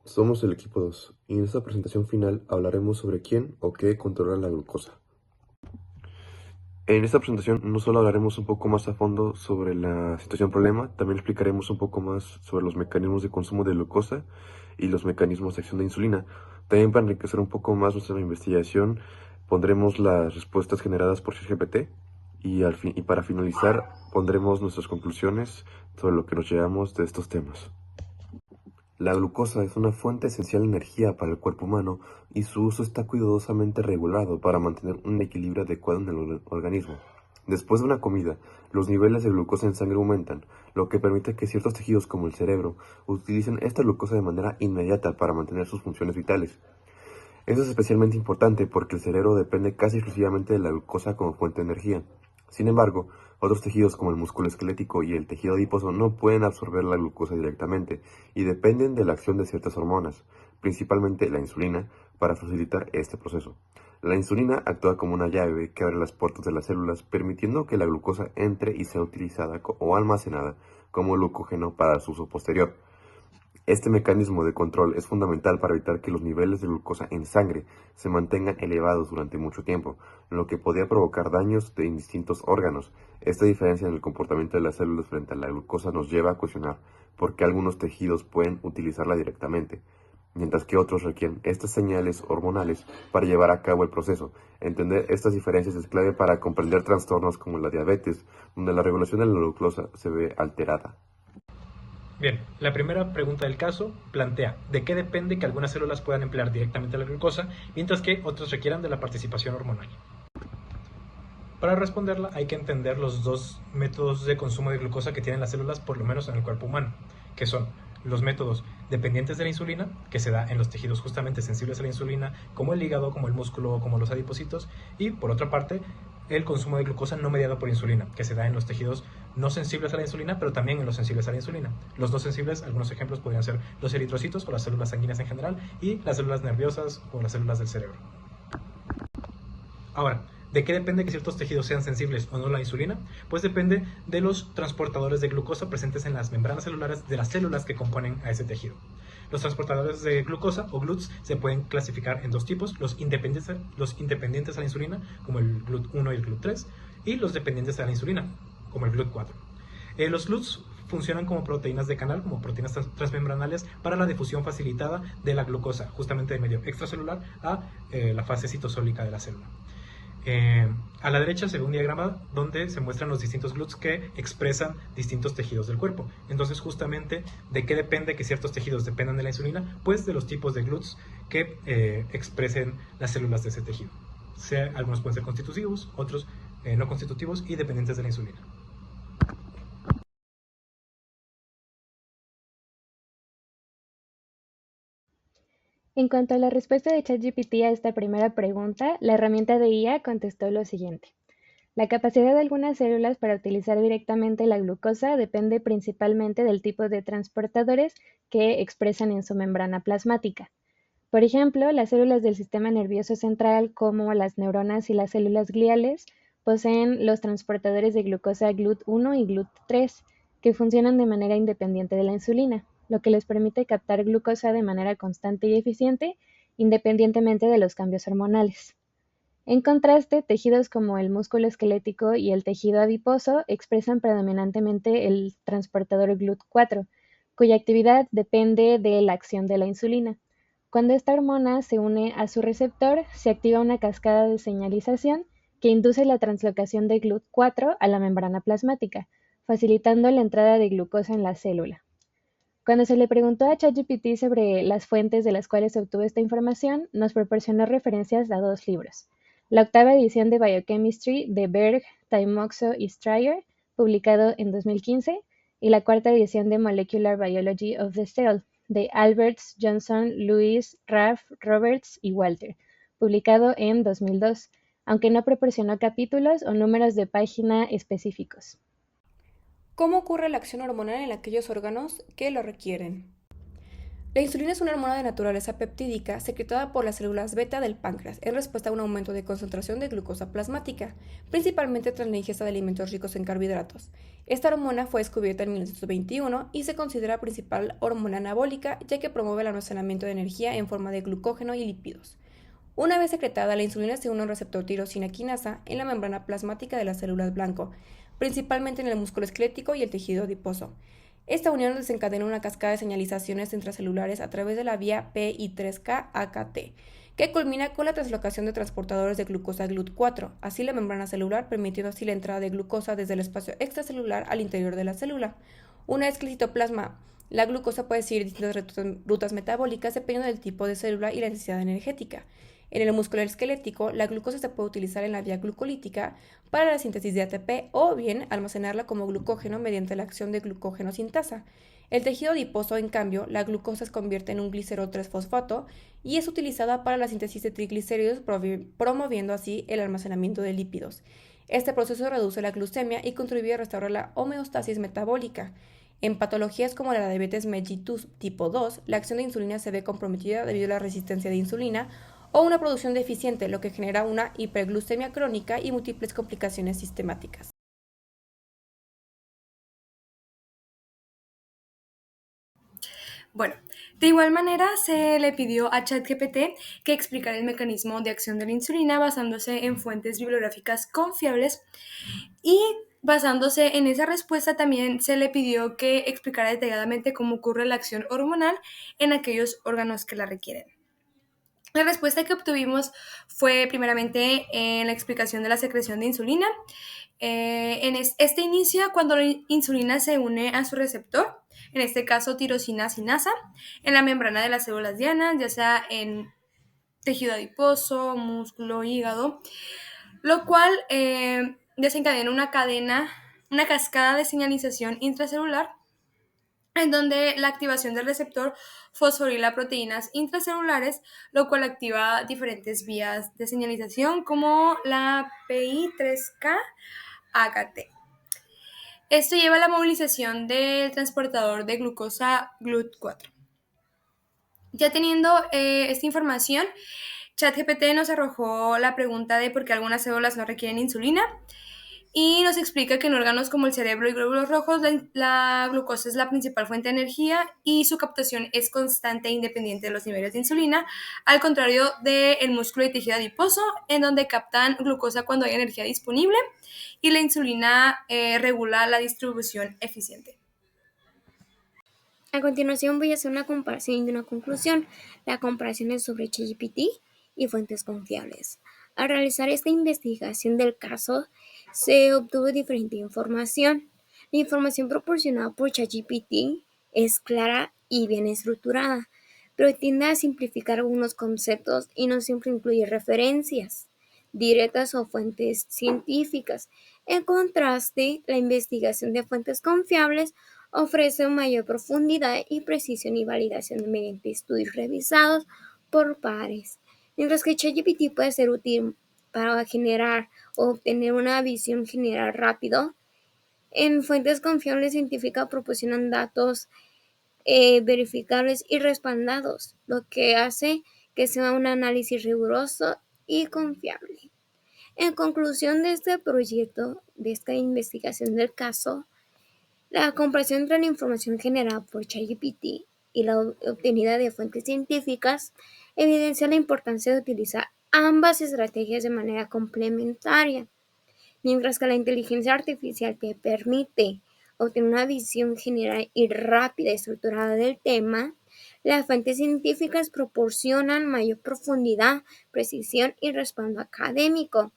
Somos el equipo 2 y en esta presentación final hablaremos sobre quién o qué controla la glucosa. En esta presentación no solo hablaremos un poco más a fondo sobre la situación problema, también explicaremos un poco más sobre los mecanismos de consumo de glucosa y los mecanismos de acción de insulina. También para enriquecer un poco más nuestra investigación pondremos las respuestas generadas por ChatGPT y para finalizar pondremos nuestras conclusiones sobre lo que nos llevamos de estos temas. La glucosa es una fuente esencial de energía para el cuerpo humano y su uso está cuidadosamente regulado para mantener un equilibrio adecuado en el organismo. Después de una comida, los niveles de glucosa en sangre aumentan, lo que permite que ciertos tejidos como el cerebro utilicen esta glucosa de manera inmediata para mantener sus funciones vitales. Eso es especialmente importante porque el cerebro depende casi exclusivamente de la glucosa como fuente de energía. Sin embargo, otros tejidos como el músculo esquelético y el tejido adiposo no pueden absorber la glucosa directamente y dependen de la acción de ciertas hormonas, principalmente la insulina, para facilitar este proceso. La insulina actúa como una llave que abre las puertas de las células, permitiendo que la glucosa entre y sea utilizada o almacenada como glucógeno para su uso posterior. Este mecanismo de control es fundamental para evitar que los niveles de glucosa en sangre se mantengan elevados durante mucho tiempo, lo que podría provocar daños en distintos órganos. Esta diferencia en el comportamiento de las células frente a la glucosa nos lleva a cuestionar por qué algunos tejidos pueden utilizarla directamente, mientras que otros requieren estas señales hormonales para llevar a cabo el proceso. Entender estas diferencias es clave para comprender trastornos como la diabetes, donde la regulación de la glucosa se ve alterada. Bien, la primera pregunta del caso plantea de qué depende que algunas células puedan emplear directamente la glucosa, mientras que otras requieran de la participación hormonal. Para responderla hay que entender los dos métodos de consumo de glucosa que tienen las células, por lo menos en el cuerpo humano, que son los métodos dependientes de la insulina, que se da en los tejidos justamente sensibles a la insulina, como el hígado, como el músculo, como los adipocitos, y por otra parte, el consumo de glucosa no mediado por insulina, que se da en los tejidos no sensibles a la insulina, pero también en los sensibles a la insulina. Los no sensibles, algunos ejemplos podrían ser los eritrocitos o las células sanguíneas en general, y las células nerviosas o las células del cerebro. Ahora, ¿de qué depende que ciertos tejidos sean sensibles o no a la insulina? Pues depende de los transportadores de glucosa presentes en las membranas celulares de las células que componen a ese tejido. Los transportadores de glucosa o GLUTs se pueden clasificar en dos tipos, los independientes a la insulina, como el GLUT1 y el GLUT3, y los dependientes a la insulina, como el GLUT4. Los GLUTs funcionan como proteínas de canal, como proteínas transmembranales, para la difusión facilitada de la glucosa, justamente de medio extracelular a la fase citosólica de la célula. A la derecha se ve un diagrama donde se muestran los distintos GLUTs que expresan distintos tejidos del cuerpo. Entonces, justamente, ¿de qué depende que ciertos tejidos dependan de la insulina? Pues de los tipos de GLUTs que expresen las células de ese tejido. Algunos pueden ser constitutivos, otros no constitutivos y dependientes de la insulina. En cuanto a la respuesta de ChatGPT a esta primera pregunta, la herramienta de IA contestó lo siguiente. La capacidad de algunas células para utilizar directamente la glucosa depende principalmente del tipo de transportadores que expresan en su membrana plasmática. Por ejemplo, las células del sistema nervioso central, como las neuronas y las células gliales, poseen los transportadores de glucosa GLUT1 y GLUT3, que funcionan de manera independiente de la insulina, lo que les permite captar glucosa de manera constante y eficiente, independientemente de los cambios hormonales. En contraste, tejidos como el músculo esquelético y el tejido adiposo expresan predominantemente el transportador GLUT4, cuya actividad depende de la acción de la insulina. Cuando esta hormona se une a su receptor, se activa una cascada de señalización que induce la translocación de GLUT4 a la membrana plasmática, facilitando la entrada de glucosa en la célula. Cuando se le preguntó a ChatGPT sobre las fuentes de las cuales se obtuvo esta información, nos proporcionó referencias a dos libros. La octava edición de Biochemistry de Berg, Taimoxo y Stryer, publicado en 2015, y la cuarta edición de Molecular Biology of the Cell, de Alberts, Johnson, Lewis, Raff, Roberts y Walter, publicado en 2002, aunque no proporcionó capítulos o números de página específicos. ¿Cómo ocurre la acción hormonal en aquellos órganos que lo requieren? La insulina es una hormona de naturaleza peptídica secretada por las células beta del páncreas en respuesta a un aumento de concentración de glucosa plasmática, principalmente tras la ingesta de alimentos ricos en carbohidratos. Esta hormona fue descubierta en 1921 y se considera principal hormona anabólica ya que promueve el almacenamiento de energía en forma de glucógeno y lípidos. Una vez secretada, la insulina se une a un receptor tirosina quinasa en la membrana plasmática de las células blanco, principalmente en el músculo esquelético y el tejido adiposo. Esta unión desencadena una cascada de señalizaciones intracelulares a través de la vía PI3K-AKT, que culmina con la translocación de transportadores de glucosa GLUT4, así la membrana celular, permitiendo así la entrada de glucosa desde el espacio extracelular al interior de la célula. Una vez que el citoplasma, la glucosa puede seguir distintas rutas metabólicas dependiendo del tipo de célula y la necesidad energética. En el músculo esquelético, la glucosa se puede utilizar en la vía glucolítica para la síntesis de ATP o bien almacenarla como glucógeno mediante la acción de glucógeno sintasa. El tejido adiposo, en cambio, la glucosa se convierte en un glicerol 3-fosfato y es utilizada para la síntesis de triglicéridos, promoviendo así el almacenamiento de lípidos. Este proceso reduce la glucemia y contribuye a restaurar la homeostasis metabólica. En patologías como la diabetes mellitus tipo 2, la acción de insulina se ve comprometida debido a la resistencia de insulina o una producción deficiente, lo que genera una hiperglucemia crónica y múltiples complicaciones sistemáticas. Bueno, de igual manera se le pidió a ChatGPT que explicara el mecanismo de acción de la insulina basándose en fuentes bibliográficas confiables y basándose en esa respuesta también se le pidió que explicara detalladamente cómo ocurre la acción hormonal en aquellos órganos que la requieren. La respuesta que obtuvimos fue primeramente en la explicación de la secreción de insulina. Este inicia cuando la insulina se une a su receptor, en este caso tirosina sinasa, en la membrana de las células dianas, ya sea en tejido adiposo, músculo, hígado, lo cual desencadena una cascada de señalización intracelular en donde la activación del receptor fosforila proteínas intracelulares, lo cual activa diferentes vías de señalización como la PI3K-AKT. Esto lleva a la movilización del transportador de glucosa GLUT4. Ya teniendo esta información, ChatGPT nos arrojó la pregunta de por qué algunas células no requieren insulina y nos explica que en órganos como el cerebro y glóbulos rojos la glucosa es la principal fuente de energía y su captación es constante e independiente de los niveles de insulina, al contrario del músculo y tejido adiposo, en donde captan glucosa cuando hay energía disponible y la insulina regula la distribución eficiente. A continuación voy a hacer una comparación y una conclusión. La comparación es sobre ChatGPT y fuentes confiables. Al realizar esta investigación del caso, se obtuvo diferente información. La información proporcionada por ChatGPT es clara y bien estructurada, pero tiende a simplificar algunos conceptos y no siempre incluye referencias directas o fuentes científicas. En contraste, la investigación de fuentes confiables ofrece mayor profundidad y precisión y validación mediante estudios revisados por pares. Mientras que ChatGPT puede ser útil para generar o obtener una visión general rápido, en fuentes confiables científicas proporcionan datos verificables y respaldados, lo que hace que sea un análisis riguroso y confiable. En conclusión de este proyecto, de esta investigación del caso, la comparación entre la información generada por ChatGPT y la obtenida de fuentes científicas evidencia la importancia de utilizar ambas estrategias de manera complementaria. Mientras que la inteligencia artificial te permite obtener una visión general y rápida y estructurada del tema, las fuentes científicas proporcionan mayor profundidad, precisión y respaldo académico.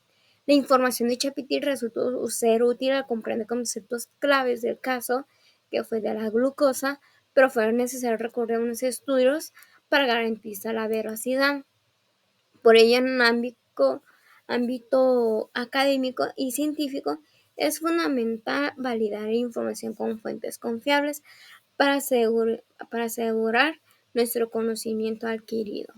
La información de ChatGPT resultó ser útil al comprender conceptos claves del caso, que fue de la glucosa, pero fue necesario recurrir a unos estudios para garantizar la veracidad. Por ello, en un ámbito académico y científico, es fundamental validar información con fuentes confiables para asegurar nuestro conocimiento adquirido.